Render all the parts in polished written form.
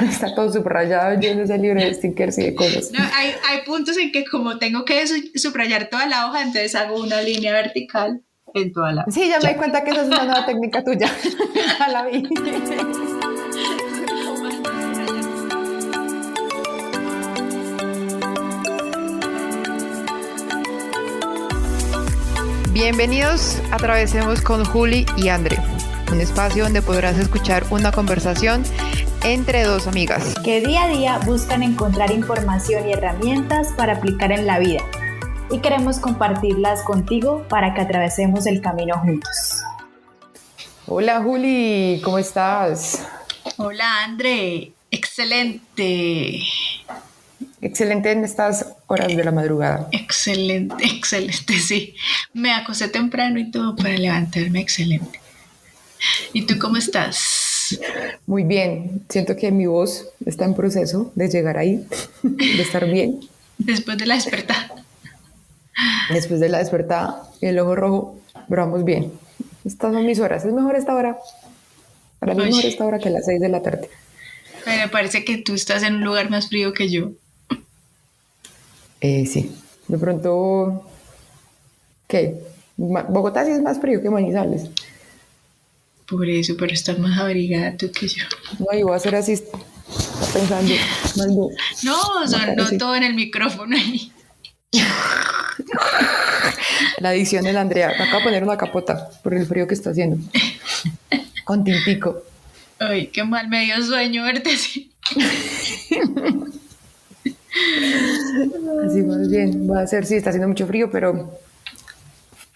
Está todo subrayado, lleno ese libro de stickers y de cosas. No, hay puntos en que como tengo que subrayar toda la hoja, entonces hago una línea vertical en toda la hoja. Sí, ya me di cuenta que esa es una nueva técnica tuya. Ya la vi. Bienvenidos a Atravesemos con Juli y André, un espacio donde podrás escuchar una conversación entre dos amigas que día a día buscan encontrar información y herramientas para aplicar en la vida, y queremos compartirlas contigo para que atravesemos el camino juntos. Hola Juli, ¿cómo estás? Hola André, excelente. Excelente en estas horas de la madrugada. Excelente, sí. Me acosté temprano y todo para levantarme excelente. ¿Y tú cómo estás? Muy bien, siento que mi voz está en proceso de llegar ahí, de estar bien. Después de la despertada. Después de la despertada, el ojo rojo, pero vamos bien. Estas son mis horas, es mejor esta hora. Para mí es mejor esta hora que las 6 de la tarde. Me parece que tú estás en un lugar más frío que yo. Sí, de pronto, ¿qué? Bogotá sí es más frío que Manizales. Por eso, pero estás más abrigada tú que yo. No, y voy a hacer así, pensando. No todo en el micrófono ahí. La adicción de la Andrea. Me acabo de poner una capota por el frío que está haciendo. Con tintico. Ay, qué mal, me dio sueño verte así. Así más bien, va a ser, sí, está haciendo mucho frío, pero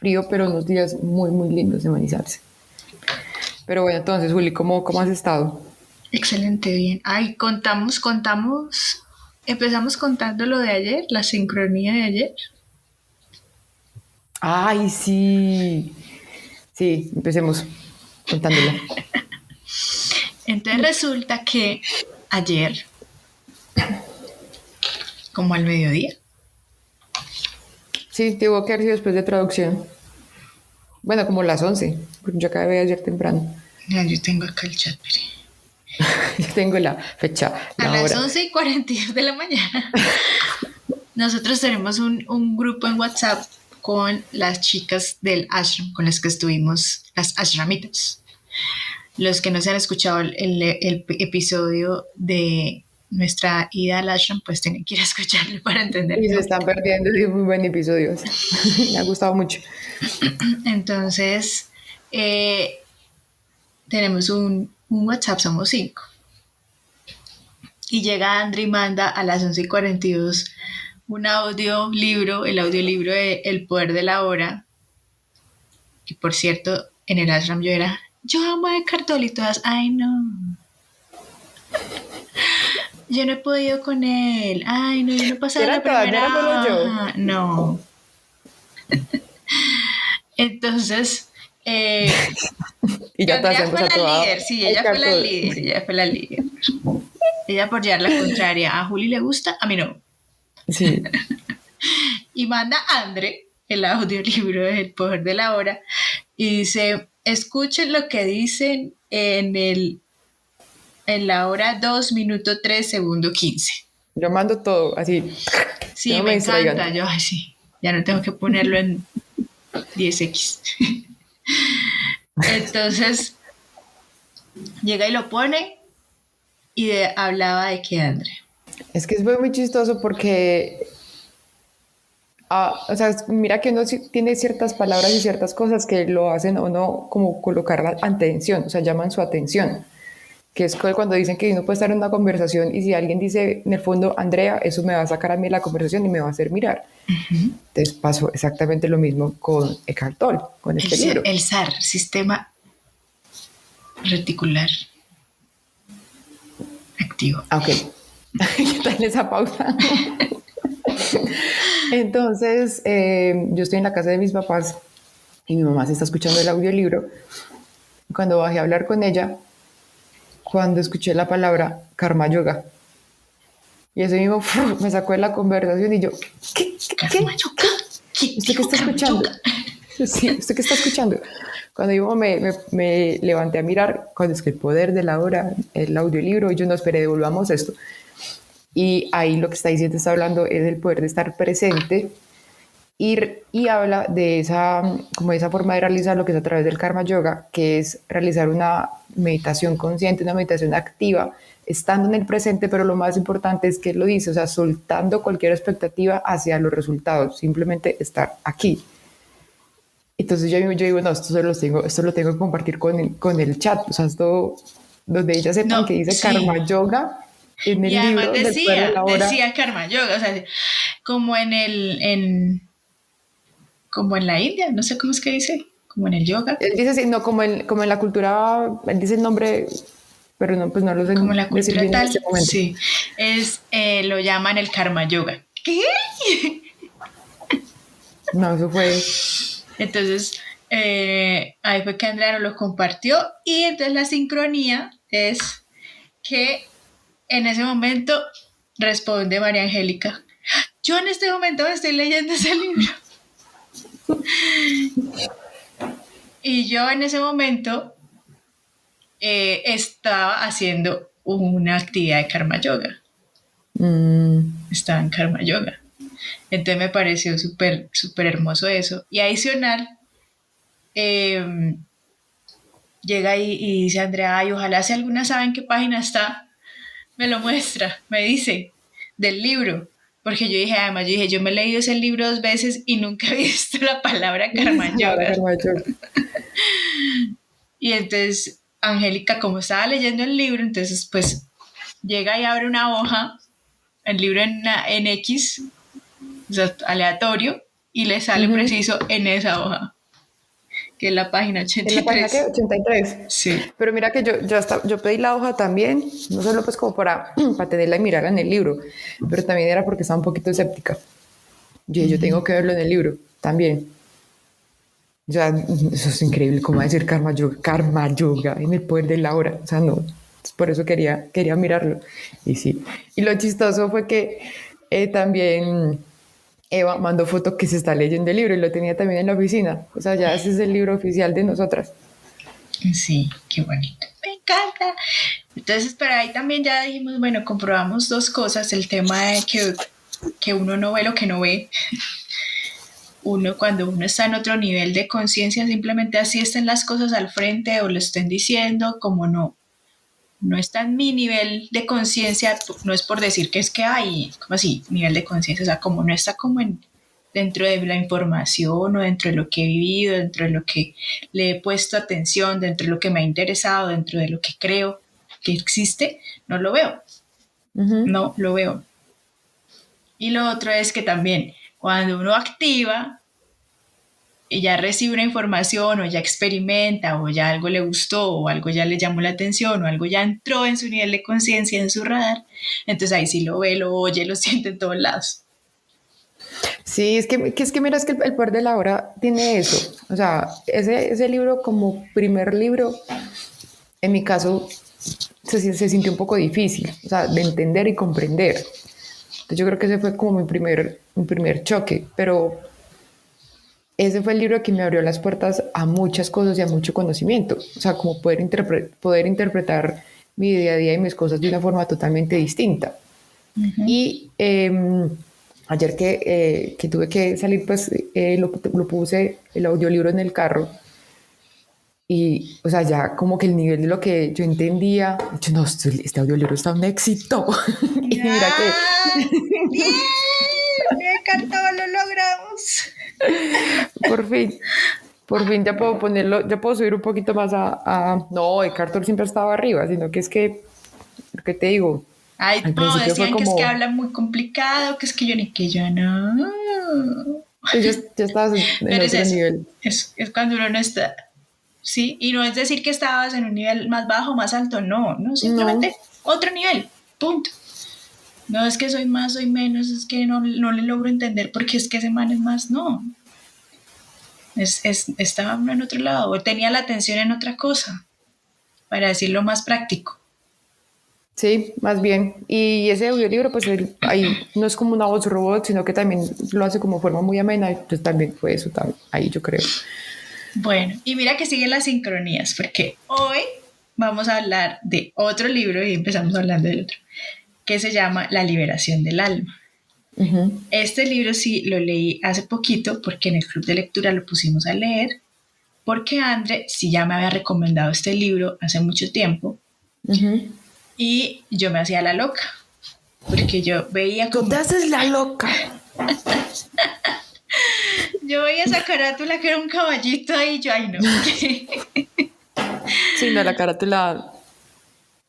unos días muy, muy lindos de Manizales. Pero bueno, entonces, Juli, ¿cómo has estado? Excelente, bien. Ay, contamos. Empezamos contando lo de ayer, la sincronía de ayer. Ay, sí. Sí, empecemos contándola. Entonces resulta que ayer, como al mediodía. Sí, tuvo que haber sido después de traducción. Bueno, como las 11, porque yo acabé ayer temprano. Ya, yo tengo acá el chat, pero... Yo tengo la fecha, la hora. A las 11:42 de la mañana. Nosotros tenemos un grupo en WhatsApp con las chicas del ashram, con las que estuvimos, las ashramitas. Los que no se han escuchado el episodio de nuestra ida al ashram, pues tienen que ir a escucharlo para entender. Y se están perdiendo, es muy buen episodio. Me ha gustado mucho. Entonces, tenemos un WhatsApp, somos 5. Y llega André y manda a las 11:42 un audiolibro, el audiolibro de El Poder de la Hora. Y por cierto, en el ashram yo amo a Eckhart Tolle y todas, ay no. Yo no he podido con él. Ay no, yo no he pasado la primera hoja. No. Entonces, y ya Andrea fue la líder, sí, ella fue la líder. Ella por llevar la contraria. A Juli le gusta, a mí no. Sí. Y manda a André el audiolibro del Poder de la Hora y dice, escuchen lo que dicen en la hora 2 minutos 3 segundo 15. Yo mando todo así. Sí, no me encanta. Yo, ay, sí, ya no tengo que ponerlo en 10x. Entonces, llega y lo pone y hablaba de que André. Es que es muy chistoso porque, o sea, mira que uno tiene ciertas palabras y ciertas cosas que lo hacen o no como colocar la atención, o sea, llaman su atención. Que es cuando dicen que uno puede estar en una conversación y si alguien dice en el fondo, Andrea, eso me va a sacar a mí la conversación y me va a hacer mirar. Uh-huh. Entonces pasó exactamente lo mismo con Eckhart Tolle, con este libro. El SAR, Sistema Reticular Activo. Ok. ¿Qué tal esa pausa? Entonces, yo estoy en la casa de mis papás y mi mamá se está escuchando el audiolibro. Cuando bajé a hablar con ella, cuando escuché la palabra Karma Yoga, y eso mismo me sacó de la conversación y yo, ¿qué? Karma Yoga. ¿Usted qué está escuchando? Sí, ¿usted qué está escuchando? Cuando yo me levanté a mirar, cuando es que el poder de la hora, el audiolibro, yo no esperé, devolvamos esto. Y ahí lo que está diciendo, está hablando, es el poder de estar presente y habla de esa, como de esa forma de realizar lo que es a través del Karma Yoga, que es realizar una meditación consciente, una meditación activa, estando en el presente, pero lo más importante es que lo dice, o sea, soltando cualquier expectativa hacia los resultados, simplemente estar aquí. Entonces yo digo, no, esto lo tengo que compartir con el chat, o sea, esto, donde ellas sepan No, que dice sí. Karma Yoga en Y el además libro del poder de la hora. decía Karma Yoga, o sea, como como en la India, no sé cómo es que dice, como en el yoga, Él dice, sí, no, como en la cultura, él dice el nombre, pero no, pues no lo sé como en la decir cultura bien en este tal, momento. sí, lo llaman el Karma Yoga. ¿Qué? No, eso fue. Entonces, ahí fue que Andrea nos lo compartió y entonces la sincronía es que en ese momento responde María Angélica, yo en este momento me estoy leyendo ese libro. Y yo en ese momento estaba haciendo una actividad de Karma Yoga. Estaba en Karma Yoga. Entonces me pareció súper, súper hermoso eso. Y adicional, llega y dice Andrea, ay, ojalá si alguna sabe en qué página está, me lo muestra, me dice, del libro. Porque yo dije, además, yo me he leído ese libro 2 veces y nunca he visto la palabra Karma Ahora Yoga. Karma Yoga. Y entonces Angélica, como estaba leyendo el libro, entonces pues llega y abre una hoja, el libro en X, o sea, aleatorio, y le sale preciso en esa hoja, que es la página En la página que 83. 83. Sí. Pero mira que yo pedí la hoja también, no solo pues como para tenerla y mirarla en el libro, pero también era porque estaba un poquito escéptica. Yo tengo que verlo en el libro también. O sea, eso es increíble, como decir Karma Yoga en el poder de la hora. O sea, no, por eso quería mirarlo. Y sí. Y lo chistoso fue que también Eva mandó foto que se está leyendo el libro y lo tenía también en la oficina. O sea, ya ese es el libro oficial de nosotras. Sí, qué bonito. Me encanta. Entonces, pero ahí también ya dijimos, bueno, comprobamos 2 cosas. El tema de que uno no ve lo que no ve. Cuando uno está en otro nivel de conciencia, simplemente así estén las cosas al frente o lo estén diciendo, como no está en mi nivel de conciencia, no es por decir que es que hay, como así, nivel de conciencia, o sea, como no está como dentro de la información o dentro de lo que he vivido, dentro de lo que le he puesto atención, dentro de lo que me ha interesado, dentro de lo que creo que existe, no lo veo, no lo veo. Y lo otro es que también cuando uno activa y ya recibe una información o ya experimenta o ya algo le gustó o algo ya le llamó la atención o algo ya entró en su nivel de conciencia, en su radar, entonces ahí sí lo ve, lo oye, lo siente en todos lados. Sí, es que mira, es que el poder de la hora tiene eso. O sea, ese libro como primer libro, en mi caso, se sintió un poco difícil, o sea, de entender y comprender. Entonces yo creo que ese fue como mi primer choque, pero ese fue el libro que me abrió las puertas a muchas cosas y a mucho conocimiento. O sea, como poder interpretar mi día a día y mis cosas de una forma totalmente distinta. Y ayer que tuve que salir, pues lo puse el audiolibro en el carro. Y, o sea, ya como que el nivel de lo que yo entendía, yo, no, este audiolibro está un éxito. Y mira que ¡Bien! ¡Me encantó! ¡Lo logramos! por fin ya puedo ponerlo, ya puedo subir un poquito más no, el Cartor siempre estaba arriba, sino que es que, ¿qué te digo? Ay, Al no, principio fue decían que es que como, habla muy complicado, que es que yo no. tú ya estabas en Pero es otro eso, nivel. es cuando uno no está, sí, y no es decir que estabas en un nivel más bajo, más alto, no, No, simplemente otro nivel, punto. No es que soy más, soy menos, es que no le logro entender porque es que ese man es más, no. Estaba uno en otro lado, o tenía la atención en otra cosa, para decirlo más práctico. Sí, más bien. Y ese audiolibro, pues ahí no es como una voz robot, sino que también lo hace como forma muy amena, y pues también fue eso, ahí yo creo. Bueno, y mira que siguen las sincronías, porque hoy vamos a hablar de otro libro y empezamos hablando del otro, que se llama La liberación del alma. Este libro sí lo leí hace poquito porque en el club de lectura lo pusimos a leer, porque André sí ya me había recomendado este libro hace mucho tiempo y yo me hacía la loca, porque yo veía Tú como... te haces la loca. Yo veía esa carátula que era un caballito ahí y yo, ay no. Sí, no, la carátula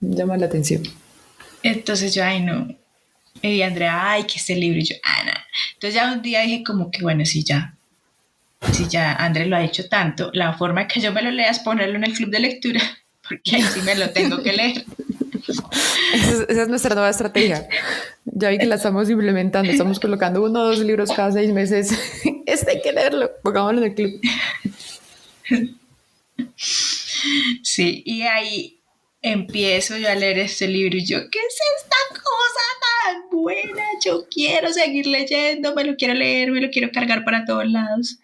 llama la atención. Entonces yo, ay no. Y Andrea, ay, que este libro. Y yo, ah, no. Entonces ya un día dije como que, bueno, si ya Andrés lo ha hecho tanto, la forma que yo me lo lea es ponerlo en el club de lectura, porque ahí sí me lo tengo que leer. Esa es nuestra nueva estrategia. Ya vi que la estamos implementando. Estamos colocando 1 o 2 libros cada 6 meses. Este hay que leerlo. Pongámoslo en el club. Sí, y ahí empiezo yo a leer este libro y yo, ¿qué es esta cosa tan buena? Yo quiero seguir leyendo, me lo quiero leer, me lo quiero cargar para todos lados.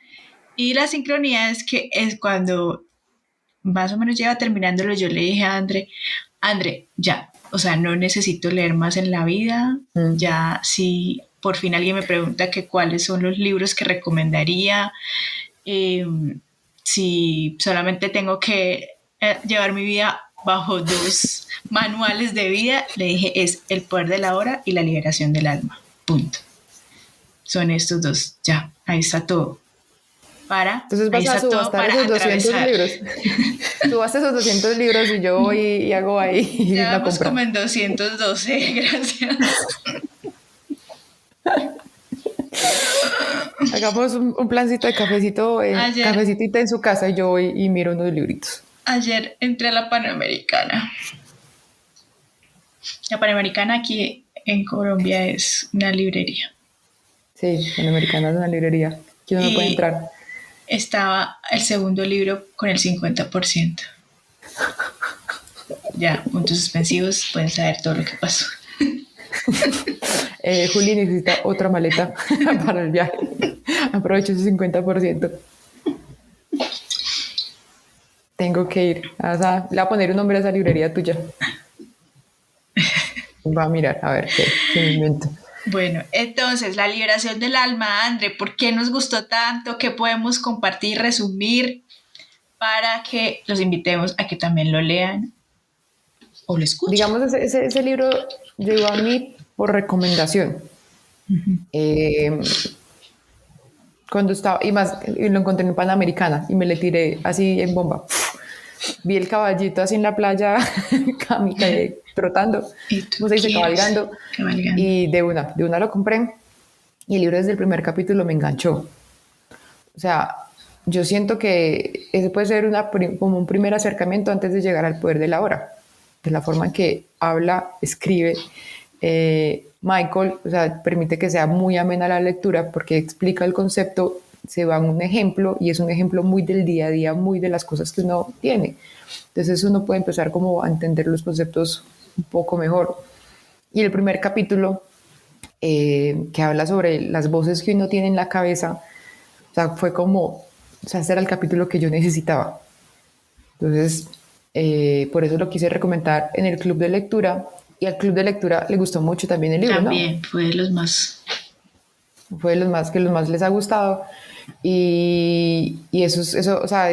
Y la sincronía es que es cuando más o menos lleva terminándolo, yo le dije a André, ya, o sea, no necesito leer más en la vida, ya si por fin alguien me pregunta que cuáles son los libros que recomendaría, si solamente tengo que llevar mi vida bajo 2 manuales de vida, le dije, es El poder de la hora y La liberación del alma, punto. Son estos 2, ya, ahí está todo. Entonces vas a subastar esos 200 libros. Subas esos 200 libros y yo voy y hago ahí ya la vamos compra. como en 212, gracias. Hagamos un plancito de cafecito, cafecito y té en su casa y yo voy y miro unos libritos. Ayer entré a la Panamericana. La Panamericana aquí en Colombia es una librería. Sí, Panamericana es una librería. Aquí uno no puede entrar. Estaba el segundo libro con el 50%. Ya, puntos suspensivos, pueden saber todo lo que pasó. Juli necesita otra maleta para el viaje. Aprovecho ese 50%. Tengo que ir. Le voy a poner un nombre a esa librería tuya. Va a mirar, a ver qué me invento. Bueno, entonces, La liberación del alma, André, ¿por qué nos gustó tanto? ¿Qué podemos compartir, resumir para que los invitemos a que también lo lean o lo escuchen? Digamos, ese libro llegó a mí por recomendación. Cuando estaba, y lo encontré en Panamericana y me le tiré así en bomba. Vi el caballito así en la playa, trotando, ¿cómo se dice? Cabalgando. Y de una lo compré. Y el libro desde el primer capítulo me enganchó. O sea, yo siento que ese puede ser como un primer acercamiento antes de llegar al poder de la hora. De la forma en que habla, escribe. Michael, o sea, permite que sea muy amena la lectura porque explica el concepto, se va a un ejemplo y es un ejemplo muy del día a día, muy de las cosas que uno tiene. Entonces uno puede empezar como a entender los conceptos un poco mejor. Y el primer capítulo, que habla sobre las voces que uno tiene en la cabeza, o sea, fue como, o sea, ese era el capítulo que yo necesitaba. Entonces, por eso lo quise recomendar en el club de lectura. Y al club de lectura le gustó mucho también el libro, también, ¿no? fue de los más. Fue de los más que los más les ha gustado. Y eso, o sea,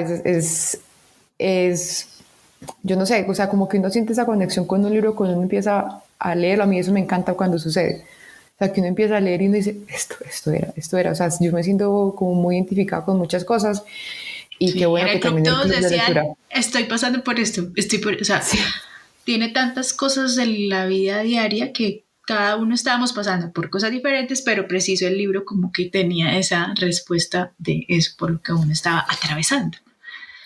yo no sé, o sea, como que uno siente esa conexión con un libro cuando uno empieza a leerlo. A mí eso me encanta cuando sucede. O sea, que uno empieza a leer y uno dice, esto era. O sea, yo me siento como muy identificada con muchas cosas. Y sí, qué bueno que también el club de lectura. Estoy pasando por esto, o sea, sí. Tiene tantas cosas de la vida diaria que cada uno estábamos pasando por cosas diferentes, pero preciso el libro como que tenía esa respuesta de eso por lo que uno estaba atravesando.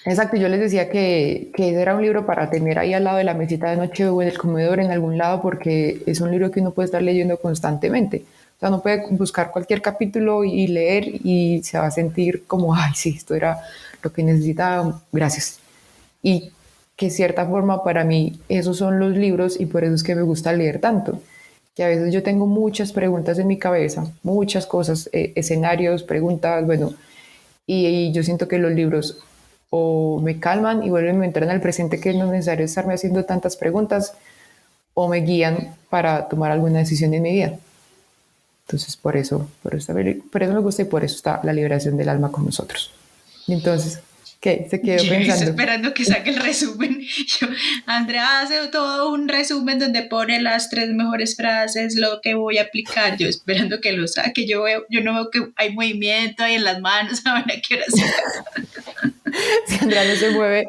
Exacto, yo les decía que ese era un libro para tener ahí al lado de la mesita de noche o en el comedor en algún lado, porque es un libro que uno puede estar leyendo constantemente. O sea, uno puede buscar cualquier capítulo y leer y se va a sentir como, ay, sí, esto era lo que necesitaba, gracias. Y que de cierta forma para mí esos son los libros y por eso es que me gusta leer tanto. Que a veces yo tengo muchas preguntas en mi cabeza, muchas cosas, escenarios, preguntas, bueno, y yo siento que los libros o me calman y vuelven a entrar en el presente, que no es necesario estarme haciendo tantas preguntas, o me guían para tomar alguna decisión en mi vida. Entonces, por eso me gusta y por eso está la liberación del alma con nosotros. Y entonces, ¿qué? Se quedó Yo pensando. estoy esperando que saque el resumen. Andrea hace todo un resumen donde pone las 3 mejores frases, lo que voy a aplicar. Yo esperando que lo saque. Yo no veo que hay movimiento ahí en las manos. Ahora quiero hacer. Si Andrea no se mueve.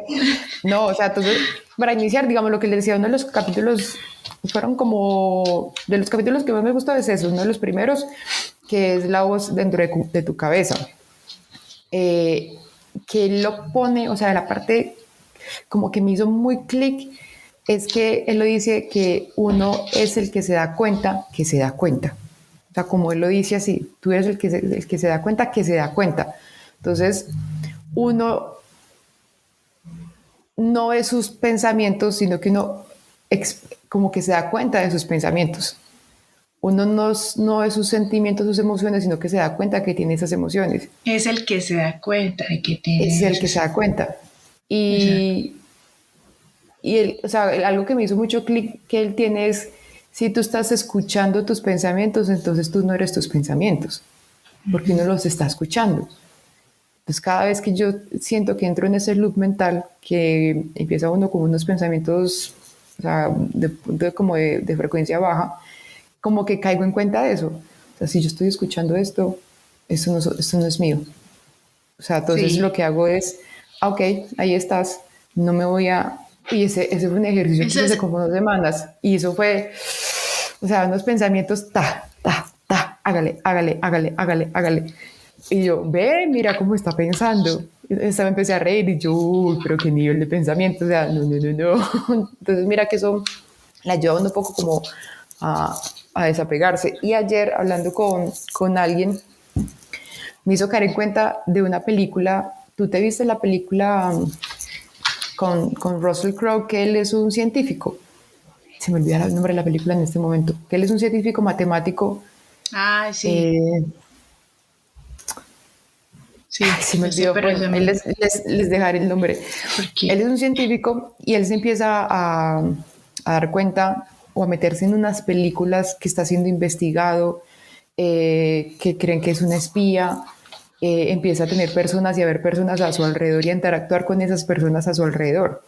No, o sea, entonces, para iniciar, digamos, lo que le decía, uno de los capítulos fueron como, de los capítulos que más me gustó es eso, uno de los primeros, que es la voz dentro de tu cabeza. Que él lo pone, o sea, la parte como que me hizo muy clic, es que él lo dice que uno es el que se da cuenta que se da cuenta. O sea, como él lo dice así, tú eres el que se da cuenta que se da cuenta. Entonces, uno no ve sus pensamientos, sino que uno como que se da cuenta de sus pensamientos. Uno no ve sus sentimientos, sus emociones, sino que se da cuenta que tiene esas emociones. Es el que se da cuenta de que tiene. Es el que se da cuenta. Y él, o sea, algo que me hizo mucho clic que él tiene es, si tú estás escuchando tus pensamientos, entonces tú no eres tus pensamientos, porque uno los está escuchando. Entonces, cada vez que yo siento que entro en ese loop mental, que empieza uno con unos pensamientos, o sea, como de frecuencia baja, como que caigo en cuenta de eso. O sea, si yo estoy escuchando esto no es mío. O sea, entonces lo que hago es, ok, ahí estás, no me voy a... Y ese fue un ejercicio que hice como 2 semanas. Y eso fue, o sea, unos pensamientos, hágale. Y yo, ve, mira cómo está pensando. Me empecé a reír y yo, uy, pero qué nivel de pensamiento, o sea, no. Entonces, mira que eso la ayuda un poco como a desapegarse. Y ayer, hablando con alguien, me hizo caer en cuenta de una película. ¿Tú te viste la película con Russell Crowe, que él es un científico? Se me olvida el nombre de la película en este momento. Que él es un científico matemático. Ah, sí. Sí, se me olvidó. Bueno, les dejaré el nombre. Él es un científico y él se empieza a dar cuenta o a meterse en unas películas que está siendo investigado, que creen que es una espía. Empieza a tener personas y a ver personas a su alrededor y a interactuar con esas personas a su alrededor.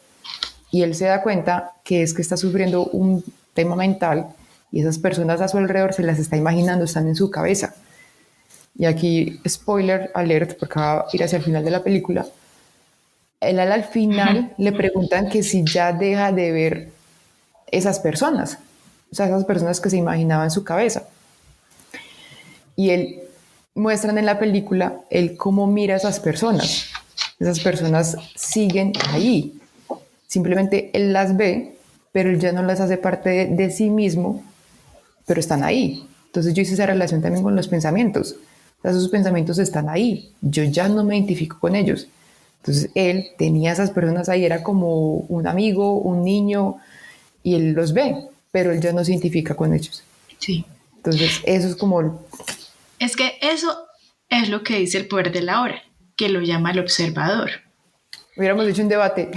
Y él se da cuenta que es que está sufriendo un tema mental y esas personas a su alrededor se las está imaginando, están en su cabeza. Y aquí, spoiler alert, porque va a ir hacia el final de la película, él al final le preguntan que si ya deja de ver esas personas, o sea, esas personas que se imaginaba en su cabeza. Y él muestran en la película él cómo mira a esas personas. Esas personas siguen ahí. Simplemente él las ve, pero él ya no las hace parte de sí mismo, pero están ahí. Entonces yo hice esa relación también con los pensamientos. Esos pensamientos están ahí, yo ya no me identifico con ellos. Entonces él tenía esas personas ahí, era como un amigo, un niño, y él los ve, pero él ya no se identifica con ellos. Sí. Entonces eso es como... Es que eso es lo que dice el poder de la hora, que lo llama el observador. Hubiéramos hecho un debate.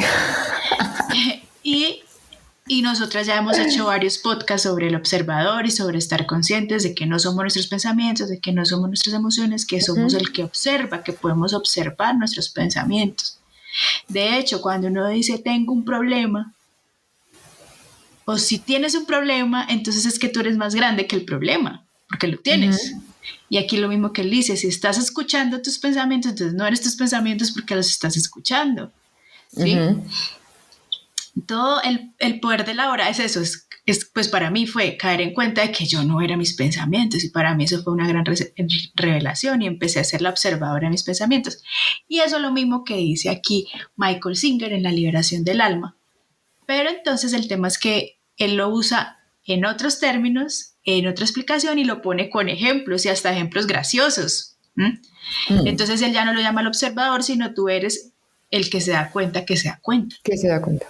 Y nosotras ya hemos hecho varios podcasts sobre el observador y sobre estar conscientes de que no somos nuestros pensamientos, de que no somos nuestras emociones, que somos el que observa, que podemos observar nuestros pensamientos. De hecho, cuando uno dice tengo un problema, o si tienes un problema, entonces es que tú eres más grande que el problema, porque lo tienes. Y aquí lo mismo que él dice, si estás escuchando tus pensamientos, entonces no eres tus pensamientos porque los estás escuchando. ¿Sí? Todo el poder de la hora es eso, pues para mí fue caer en cuenta de que yo no era mis pensamientos y para mí eso fue una gran revelación y empecé a ser la observadora de mis pensamientos. Y eso es lo mismo que dice aquí Michael Singer en La liberación del alma. Pero entonces el tema es que él lo usa en otros términos, en otra explicación y lo pone con ejemplos y hasta ejemplos graciosos. Entonces él ya no lo llama el observador, sino tú eres el que se da cuenta que se da cuenta. Que se da cuenta.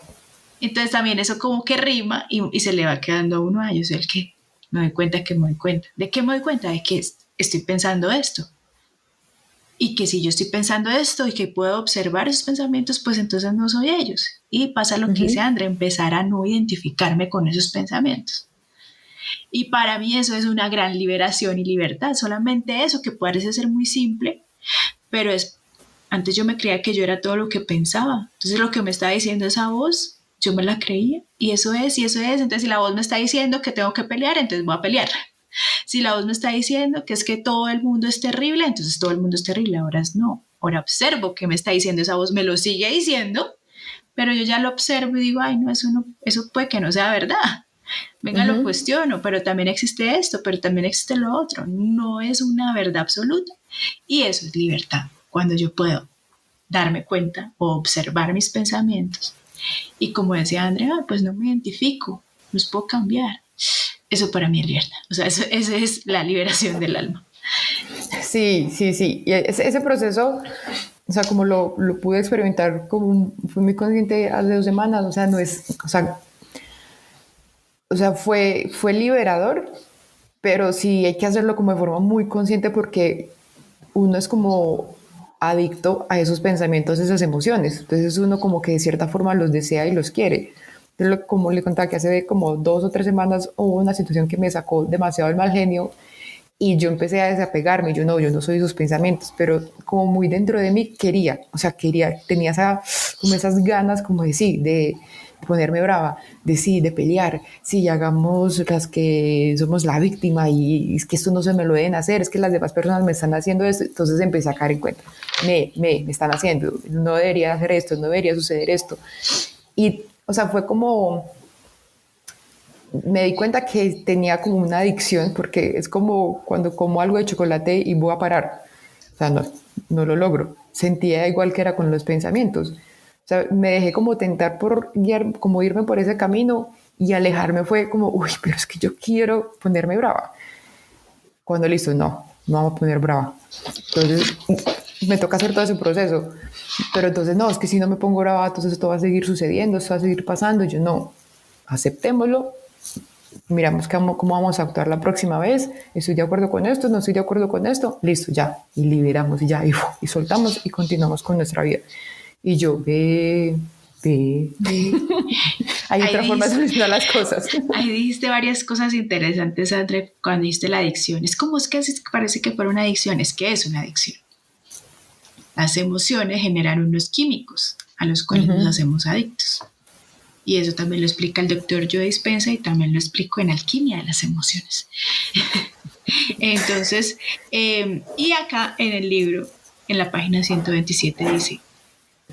Entonces también eso como que rima y se le va quedando a uno, yo soy el que me doy cuenta que me doy cuenta. ¿De qué me doy cuenta? De que estoy pensando esto. Y que si yo estoy pensando esto y que puedo observar esos pensamientos, pues entonces no soy ellos. Y pasa lo que dice André, empezar a no identificarme con esos pensamientos. Y para mí eso es una gran liberación y libertad. Solamente eso, que parece ser muy simple, pero antes yo me creía que yo era todo lo que pensaba. Entonces lo que me estaba diciendo esa voz, yo me la creía. Y eso es. Entonces si la voz me está diciendo que tengo que pelear, entonces voy a pelear. Si la voz me está diciendo que es que todo el mundo es terrible, entonces todo el mundo es terrible. Ahora no. Ahora observo que me está diciendo esa voz, me lo sigue diciendo, pero yo ya lo observo y digo, ay, no, eso puede que no sea verdad. Venga, lo cuestiono, pero también existe esto, pero también existe lo otro. No es una verdad absoluta. Y eso es libertad, cuando yo puedo darme cuenta o observar mis pensamientos. Y como decía Andrea, pues no me identifico, los puedo cambiar. Eso para mí es libertad. O sea, esa es la liberación del alma. Sí. Y ese proceso, o sea, como lo pude experimentar, fui muy consciente hace 2 semanas, o sea, no es, o sea, fue liberador, pero sí hay que hacerlo como de forma muy consciente porque uno es como adicto a esos pensamientos, a esas emociones. Entonces uno como que de cierta forma los desea y los quiere. Entonces, como le contaba que hace como 2 o 3 semanas hubo una situación que me sacó demasiado el mal genio y yo empecé a desapegarme. Yo no soy esos pensamientos, pero como muy dentro de mí quería, tenía como esas ganas como de sí, de ponerme brava, de pelear, sí, hagamos las que somos la víctima y es que esto no se me lo deben hacer, es que las demás personas me están haciendo esto. Entonces empecé a caer en cuenta, me están haciendo, no debería hacer esto, no debería suceder esto. Y, o sea, fue como, me di cuenta que tenía como una adicción, porque es como cuando como algo de chocolate y voy a parar. O sea, no lo logro. Sentía igual que era con los pensamientos. O sea, me dejé como tentar por como irme por ese camino y alejarme fue como, uy, pero es que yo quiero ponerme brava. Cuando listo, no vamos a poner brava. Entonces me toca hacer todo ese proceso. Pero entonces no, es que si no me pongo brava, entonces esto va a seguir sucediendo, esto va a seguir pasando. Y yo no, aceptémoslo, miramos cómo vamos a actuar la próxima vez, estoy de acuerdo con esto, no estoy de acuerdo con esto, listo, ya, y liberamos y ya, y soltamos y continuamos con nuestra vida. Y yo, ve. Hay otra forma de solucionar las cosas. Ahí dijiste varias cosas interesantes, André, cuando dijiste la adicción. Es como es que parece que fuera una adicción, es que es una adicción. Las emociones generan unos químicos a los cuales nos hacemos adictos. Y eso también lo explica el doctor Joe Dispenza y también lo explico en Alquimia de las Emociones. Entonces, y acá en el libro, en la página 127 dice,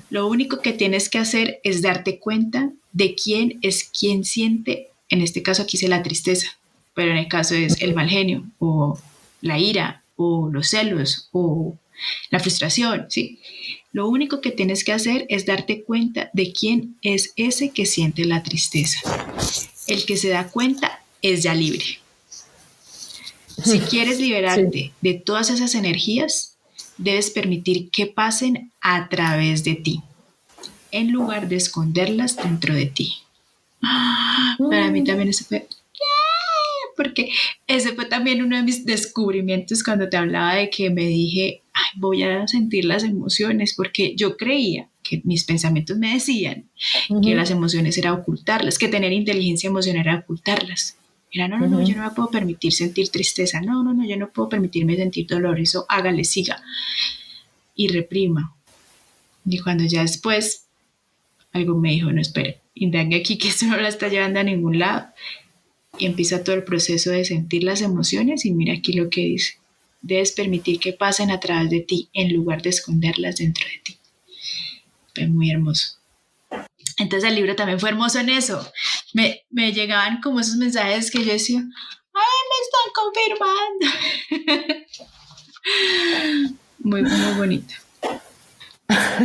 lo único que tienes que hacer es darte cuenta de quién es quien siente, en este caso aquí dice la tristeza, pero en el caso es el mal genio, o la ira, o los celos, o la frustración, ¿sí? Lo único que tienes que hacer es darte cuenta de quién es ese que siente la tristeza. El que se da cuenta es ya libre. Si quieres liberarte de todas esas energías, debes permitir que pasen a través de ti, en lugar de esconderlas dentro de ti. Para mí también eso fue... Porque ese fue también uno de mis descubrimientos cuando te hablaba de que me dije, ay, voy a sentir las emociones, porque yo creía que mis pensamientos me decían que las emociones era ocultarlas, que tener inteligencia emocional era ocultarlas. Era, no, yo no me puedo permitir sentir tristeza, no, yo no puedo permitirme sentir dolor, eso hágale, siga. Y reprima. Y cuando ya después algo me dijo, no, espere, indague aquí que esto no la está llevando a ningún lado. Y empieza todo el proceso de sentir las emociones y mira aquí lo que dice. Debes permitir que pasen a través de ti en lugar de esconderlas dentro de ti. Es muy hermoso. Entonces el libro también fue hermoso en eso. Me llegaban como esos mensajes que yo decía, ¡ay, me están confirmando! Muy, muy bonito.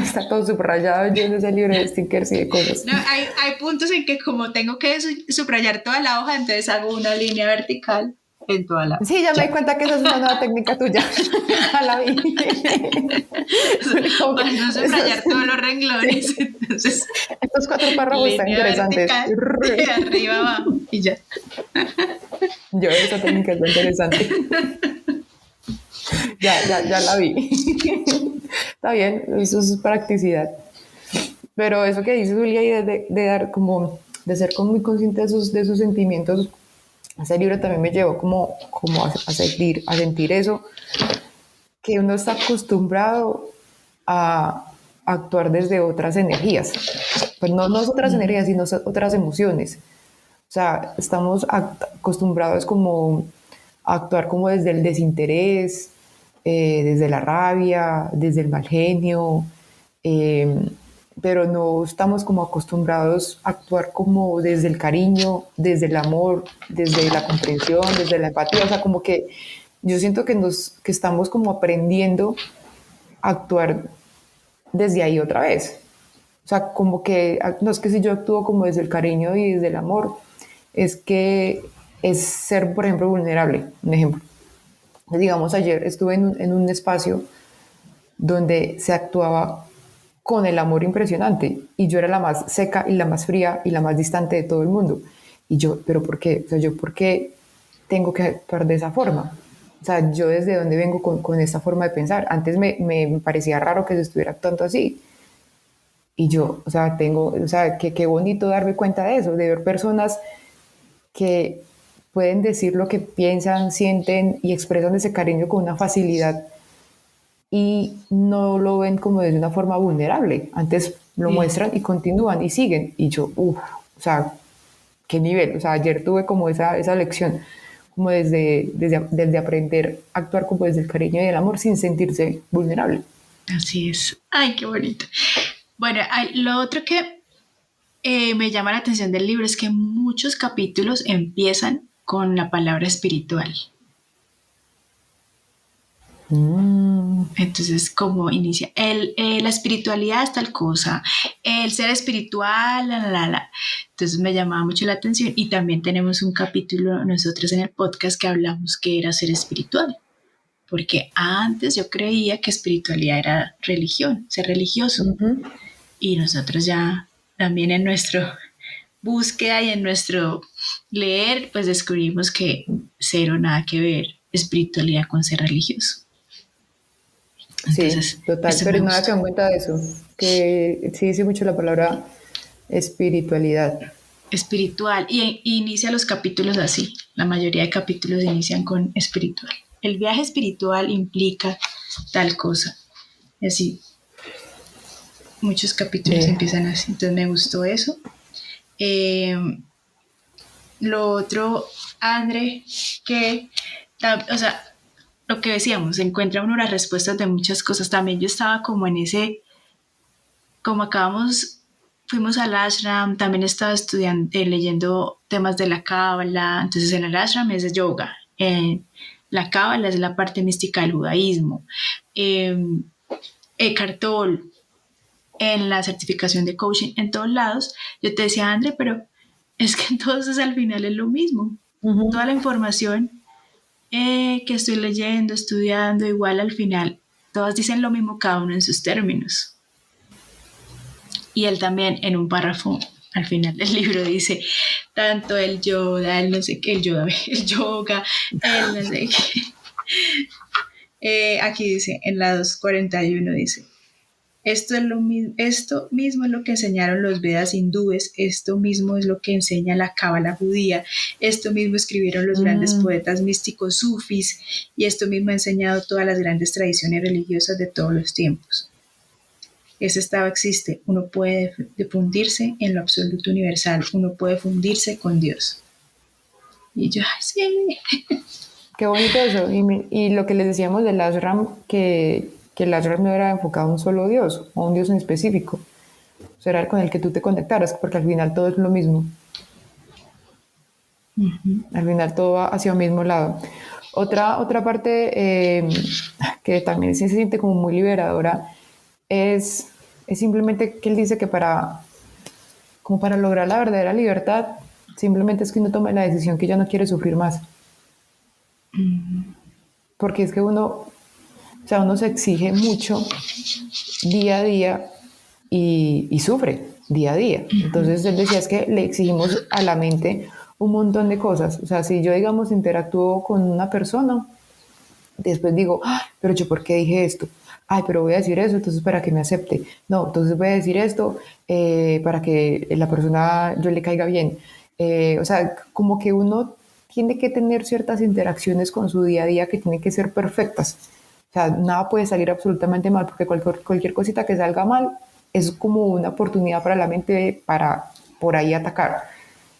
Está todo subrayado yo en ese libro de stickers y de cosas. No, hay puntos en que como tengo que subrayar toda la hoja, entonces hago una línea vertical en toda la... Sí, ya me di cuenta que esa es una nueva técnica tuya. Ya la vi. Para no subrayar todos los renglones, entonces Estos 4 párrafos están línea interesantes. vertical de arriba abajo y ya. Yo, esa técnica está interesante. Ya la vi. Está bien, eso es practicidad. Pero eso que dice Julia, y de dar como, de ser como muy consciente de esos sentimientos, ese libro también me llevó como a sentir eso, que uno está acostumbrado a actuar desde otras energías. Pues no otras energías, sino otras emociones. O sea, estamos acostumbrados como a actuar como desde el desinterés, desde la rabia, desde el mal genio, pero no estamos como acostumbrados a actuar como desde el cariño, desde el amor, desde la comprensión, desde la empatía. O sea, como que yo siento que estamos como aprendiendo a actuar desde ahí otra vez. O sea, como que no es que si yo actúo como desde el cariño y desde el amor, es que es ser, por ejemplo, vulnerable. Un ejemplo. Digamos, ayer estuve en un espacio donde se actuaba con el amor impresionante y yo era la más seca y la más fría y la más distante de todo el mundo. Y yo, ¿pero por qué? O sea, yo, ¿por qué tengo que actuar de esa forma? O sea, yo desde dónde vengo con esta forma de pensar. Antes me parecía raro que se estuviera actuando así. Y yo, o sea, qué bonito darme cuenta de eso, de ver personas que pueden decir lo que piensan, sienten y expresan ese cariño con una facilidad y no lo ven como de una forma vulnerable. Antes lo muestran y continúan y siguen. Y yo, o sea, qué nivel. O sea, ayer tuve como esa lección, como desde aprender a actuar como desde el cariño y el amor sin sentirse vulnerable. Así es. Ay, qué bonito. Bueno, lo otro que me llama la atención del libro es que muchos capítulos empiezan con la palabra espiritual. Entonces, como inicia la espiritualidad es tal cosa, el ser espiritual, Entonces me llamaba mucho la atención y también tenemos un capítulo nosotros en el podcast que hablamos que era ser espiritual, porque antes yo creía que espiritualidad era religión, ser religioso. Y nosotros ya también en nuestra búsqueda y en nuestro leer, pues descubrimos que cero nada que ver espiritualidad con ser religioso. Entonces, sí, total, pero no me había quedado en cuenta de eso, que sí dice mucho la palabra espiritualidad. Espiritual, y inicia los capítulos así, la mayoría de capítulos inician con espiritual. El viaje espiritual implica tal cosa, así. Muchos capítulos empiezan así, entonces me gustó eso. Lo otro, André, que, o sea, lo que decíamos, encuentra uno las respuestas de muchas cosas. También yo estaba como en ese, como fuimos al ashram, también estaba estudiando, leyendo temas de la cábala. Entonces en el ashram es de yoga, la cábala es la parte mística del judaísmo. Eckhart Tolle, en la certificación de coaching, en todos lados, yo te decía, André, pero es que entonces al final es lo mismo. Toda la información que estoy leyendo, estudiando, igual al final, todas dicen lo mismo, cada uno en sus términos. Y él también en un párrafo al final del libro dice, tanto el yoga, el no sé qué, el yoga, el no sé qué. Aquí dice, en la 241 dice, esto mismo es lo que enseñaron los Vedas hindúes, esto mismo es lo que enseña la cábala judía, esto mismo escribieron los grandes poetas místicos sufis y esto mismo ha enseñado todas las grandes tradiciones religiosas de todos los tiempos. Ese estado existe, uno puede fundirse en lo absoluto universal, uno puede fundirse con Dios. Y yo, sí. Qué bonito eso. Y lo que les decíamos del ashram, que el ashram no era enfocado a un solo Dios, o a un Dios en específico. O sea, era con el que tú te conectaras, porque al final todo es lo mismo. Al final todo va hacia el mismo lado. Otra parte que también se siente como muy liberadora es simplemente que él dice que para lograr la verdadera libertad, simplemente es que uno tome la decisión que ya no quiere sufrir más. porque es que uno, o sea, uno se exige mucho día a día y sufre día a día. Entonces él decía, es que le exigimos a la mente un montón de cosas. O sea, si yo, digamos, interactúo con una persona, después digo, "Ay, pero yo por qué dije esto, ay, pero voy a decir eso, entonces para que me acepte, no, entonces voy a decir esto para que la persona yo le caiga bien. O sea, como que uno tiene que tener ciertas interacciones con su día a día que tienen que ser perfectas. O sea, nada puede salir absolutamente mal, porque cualquier cosita que salga mal es como una oportunidad para la mente para por ahí atacar.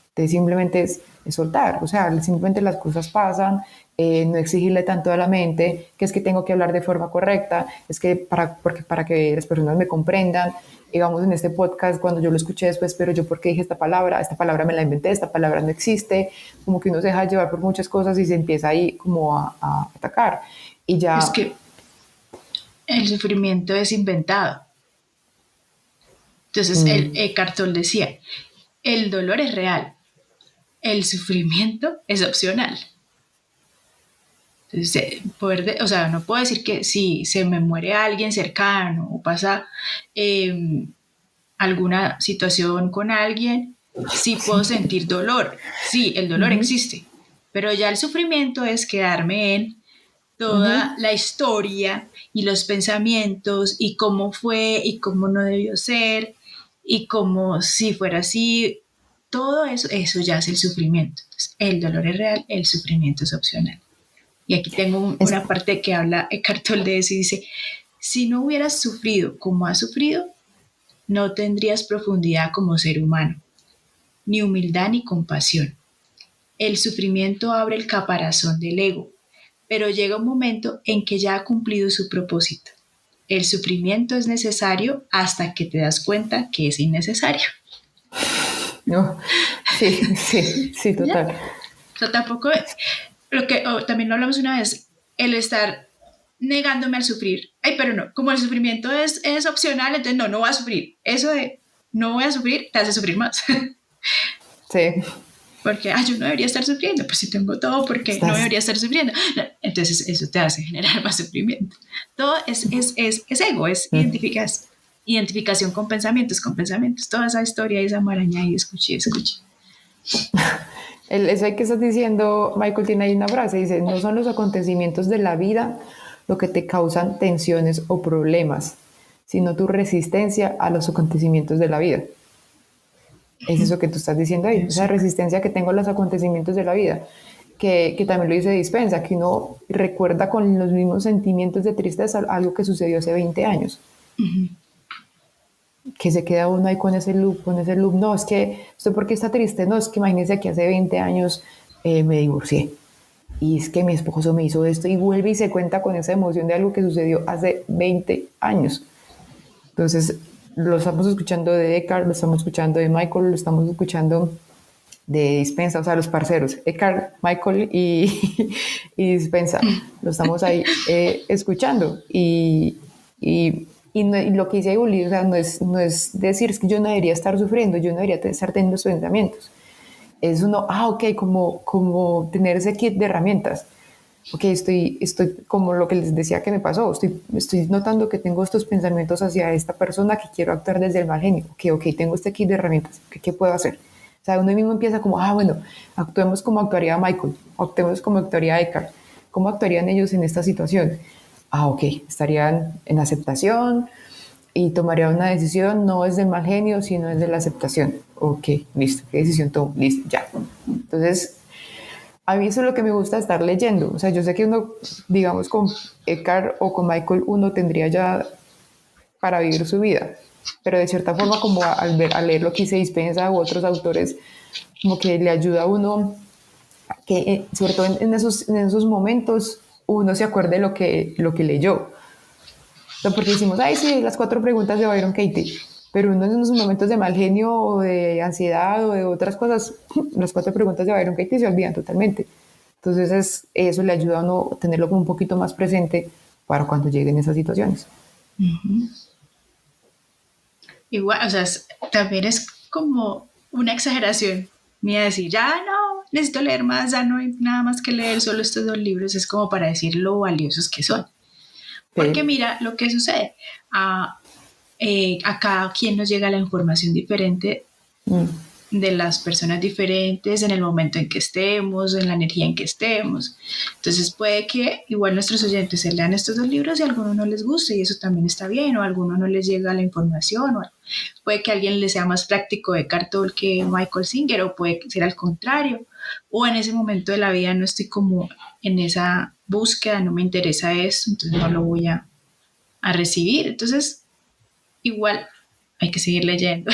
Entonces simplemente es soltar, o sea, simplemente las cosas pasan, no exigirle tanto a la mente, que es que tengo que hablar de forma correcta, es que porque para que las personas me comprendan, digamos en este podcast, cuando yo lo escuché después, pero yo por qué dije esta palabra me la inventé, esta palabra no existe, como que uno se deja llevar por muchas cosas y se empieza ahí como a atacar. Y Es ya. que el sufrimiento es inventado. Entonces, Eckhart Tolle decía, el dolor es real, el sufrimiento es opcional. Entonces, o sea, no puedo decir que si se me muere alguien cercano o pasa alguna situación con alguien, sí puedo sentir dolor. Sí, el dolor existe, pero ya el sufrimiento es quedarme en toda la historia y los pensamientos y cómo fue y cómo no debió ser y cómo si fuera así, todo eso ya es el sufrimiento. Entonces, el dolor es real, el sufrimiento es opcional. Y aquí tengo Es, una parte que habla Eckhart Tolle de eso y dice, si no hubieras sufrido como has sufrido, no tendrías profundidad como ser humano, ni humildad ni compasión. El sufrimiento abre el caparazón del ego, pero llega un momento en que ya ha cumplido su propósito. El sufrimiento es necesario hasta que te das cuenta que es innecesario. no, sí, sí, sí, ¿Ya? total. O sea, tampoco, también lo hablamos una vez, el estar negándome al sufrir. Ay, pero no, como el sufrimiento es opcional, entonces no voy a sufrir. Eso de no voy a sufrir te hace sufrir más. Sí, Porque yo no debería estar sufriendo, pues si tengo todo, porque no estás, debería estar sufriendo. No, entonces eso te hace generar más sufrimiento. Todo es ego, es identificación con pensamientos, toda esa historia, esa maraña y escuché. eso hay que estás diciendo, Michael tiene ahí una frase, dice, no son los acontecimientos de la vida lo que te causan tensiones o problemas, sino tu resistencia a los acontecimientos de la vida. Es eso que tú estás diciendo ahí, esa Eso. resistencia que tengo a los acontecimientos de la vida, que también lo dice Dispensa, que uno recuerda con los mismos sentimientos de tristeza algo que sucedió hace 20 años. Que se queda uno ahí con ese loop, no, es que, ¿usted por qué está triste? No, es que imagínese que hace 20 años me divorcié, y es que mi esposo me hizo esto, y vuelve y se cuenta con esa emoción de algo que sucedió hace 20 años. Entonces, lo estamos escuchando de Eckhart, lo estamos escuchando de Michael, lo estamos escuchando de Dispensa, o sea, los parceros, Eckhart, Michael y Dispensa, lo estamos ahí escuchando. Y lo que dice Uli, o sea, no es decir, es que yo no debería estar sufriendo, yo no debería estar teniendo esos pensamientos. Es uno, ok, como tener ese kit de herramientas. Ok, estoy como lo que les decía que me pasó, estoy notando que tengo estos pensamientos hacia esta persona que quiero actuar desde el mal genio. Ok, tengo este kit de herramientas, ¿qué puedo hacer? O sea, uno mismo empieza como, bueno, actuemos como actuaría Michael, actuemos como actuaría Eckhart, ¿cómo actuarían ellos en esta situación? Ok, estarían en aceptación y tomarían una decisión, no es del mal genio, sino es de la aceptación. Ok, listo, ¿qué decisión tomo? Listo, ya. Entonces, a mí eso es lo que me gusta estar leyendo. O sea, yo sé que uno, digamos, con Eckhart o con Michael, uno tendría ya para vivir su vida, pero de cierta forma, como al leer lo que se Dispensa u otros autores, como que le ayuda a uno que, sobre todo en esos momentos, uno se acuerde lo que leyó. O sea, porque decimos, ay, sí, las 4 preguntas de Byron Katie, pero uno en esos momentos de mal genio o de ansiedad o de otras cosas, las 4 preguntas de Byron Katie se olvidan totalmente. Entonces, eso le ayuda a uno a tenerlo como un poquito más presente para cuando lleguen esas situaciones. Igual, o sea, también es como una exageración mía decir, ya no, necesito leer más, ya no hay nada más que leer, solo estos 2 libros, es como para decir lo valiosos que son. Porque mira lo que sucede, a cada quien nos llega la información diferente de las personas diferentes en el momento en que estemos, en la energía en que estemos. Entonces puede que igual nuestros oyentes se lean estos 2 libros y a algunos no les guste y eso también está bien, o a algunos no les llega la información, o puede que a alguien le sea más práctico Eckhart Tolle que Michael Singer, o puede ser al contrario, o en ese momento de la vida no estoy como en esa búsqueda, no me interesa esto, entonces no lo voy a recibir. Entonces igual hay que seguir leyendo.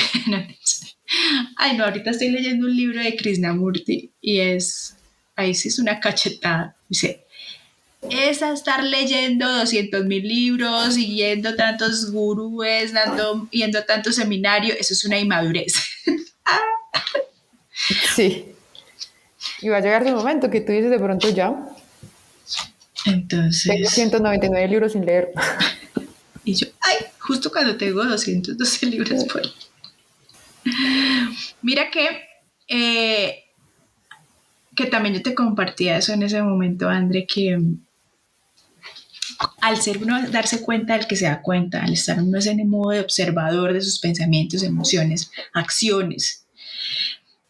Ay, no, ahorita estoy leyendo un libro de Krishnamurti y ahí sí es una cachetada. Dice, es a estar leyendo 200,000 libros, siguiendo tantos gurúes, yendo a tantos seminarios, eso es una inmadurez. Sí. Y va a llegar el momento que tú dices de pronto ya. Entonces. Tengo 199 libros sin leer. Y yo, ay, justo cuando tengo 212 libros por ahí. Mira que también yo te compartía eso en ese momento, André, que al ser uno darse cuenta del que se da cuenta, al estar uno en el modo de observador de sus pensamientos, emociones, acciones,